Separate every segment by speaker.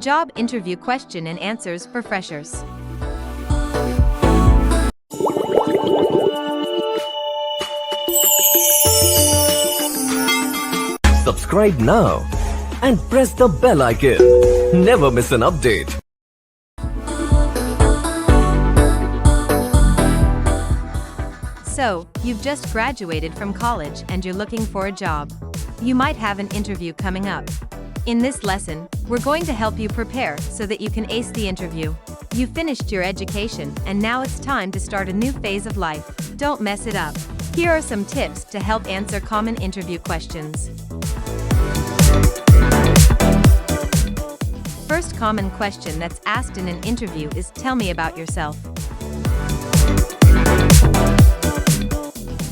Speaker 1: Job interview question and answers for freshers.
Speaker 2: Subscribe now and press the bell icon. Never miss an update.
Speaker 1: So, you've just graduated from college and you're looking for a job. You might have an interview coming up. In this lesson, we're going to help you prepare so that you can ace the interview. You finished your education and now it's time to start a new phase of life. Don't mess it up. Here are some tips to help answer common interview questions. First common question that's asked in an interview is, "Tell me about yourself."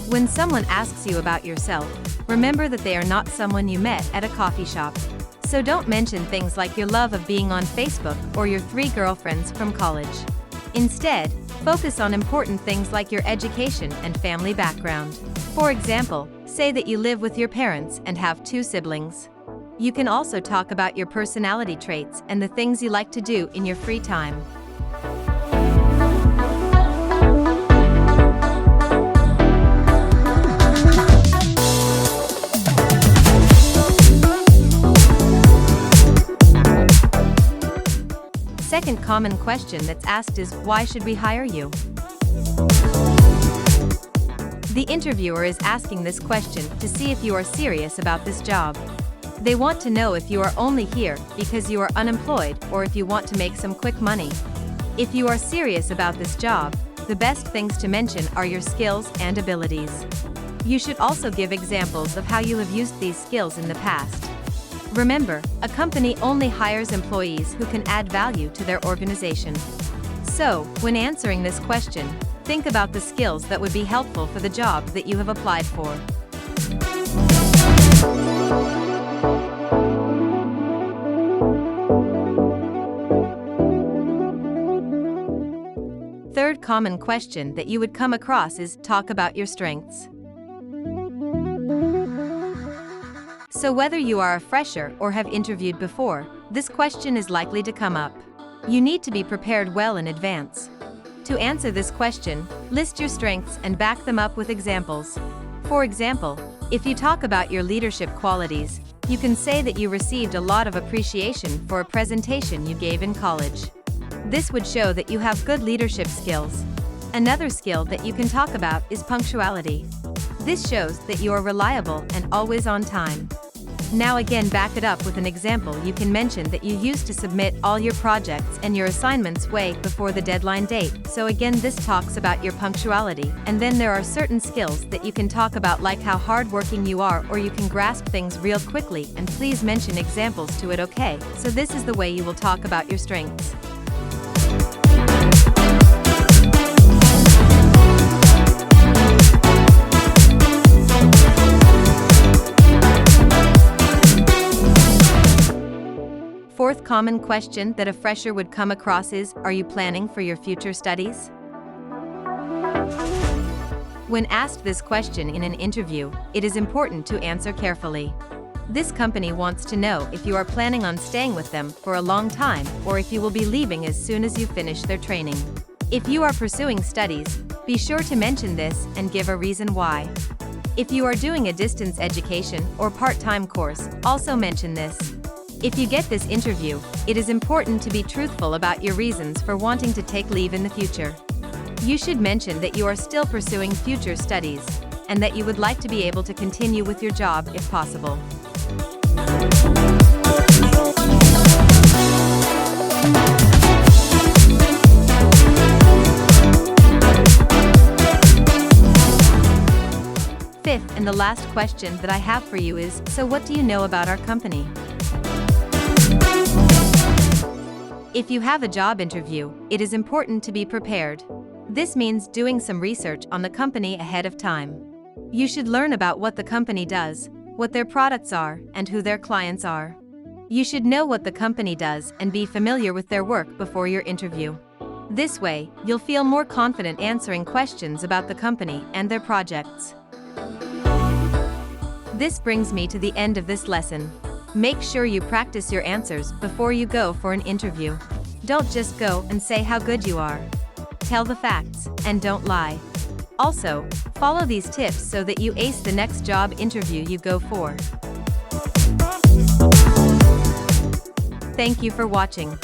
Speaker 1: When someone asks you about yourself, remember that they are not someone you met at a coffee shop. So don't mention things like your love of being on Facebook or your 3 girlfriends from college. Instead, focus on important things like your education and family background. For example, say that you live with your parents and have 2 siblings. You can also talk about your personality traits and the things you like to do in your free time. Second common question that's asked is, "Why should we hire you?" The interviewer is asking this question to see if you are serious about this job. They want to know if you are only here because you are unemployed or if you want to make some quick money. If you are serious about this job, the best things to mention are your skills and abilities. You should also give examples of how you have used these skills in the past. Remember, a company only hires employees who can add value to their organization. So, when answering this question, think about the skills that would be helpful for the job that you have applied for. Third common question that you would come across is, "Talk about your strengths." So whether you are a fresher or have interviewed before, this question is likely to come up. You need to be prepared well in advance. To answer this question, list your strengths and back them up with examples. For example, if you talk about your leadership qualities, you can say that you received a lot of appreciation for a presentation you gave in college. This would show that you have good leadership skills. Another skill that you can talk about is punctuality. This shows that you are reliable and always on time. Now again, back it up with an example. You can mention that you used to submit all your projects and your assignments way before the deadline date. So again, this talks about your punctuality. And then there are certain skills that you can talk about, like how hardworking you are, or you can grasp things real quickly, and please mention examples to it, okay? So this is the way you will talk about your strengths. Fourth common question that a fresher would come across is, "Are you planning for your future studies?" When asked this question in an interview, it is important to answer carefully. This company wants to know if you are planning on staying with them for a long time or if you will be leaving as soon as you finish their training. If you are pursuing studies, be sure to mention this and give a reason why. If you are doing a distance education or part-time course, also mention this. If you get this interview, it is important to be truthful about your reasons for wanting to take leave in the future. You should mention that you are still pursuing future studies, and that you would like to be able to continue with your job if possible. Fifth and the last question that I have for you is, "So what do you know about our company?" If you have a job interview, it is important to be prepared. This means doing some research on the company ahead of time. You should learn about what the company does, what their products are, and who their clients are. You should know what the company does and be familiar with their work before your interview. This way, you'll feel more confident answering questions about the company and their projects. This brings me to the end of this lesson. Make sure you practice your answers before you go for an interview. Don't just go and say how good you are. Tell the facts, and don't lie. Also, follow these tips so that you ace the next job interview you go for. Thank you for watching.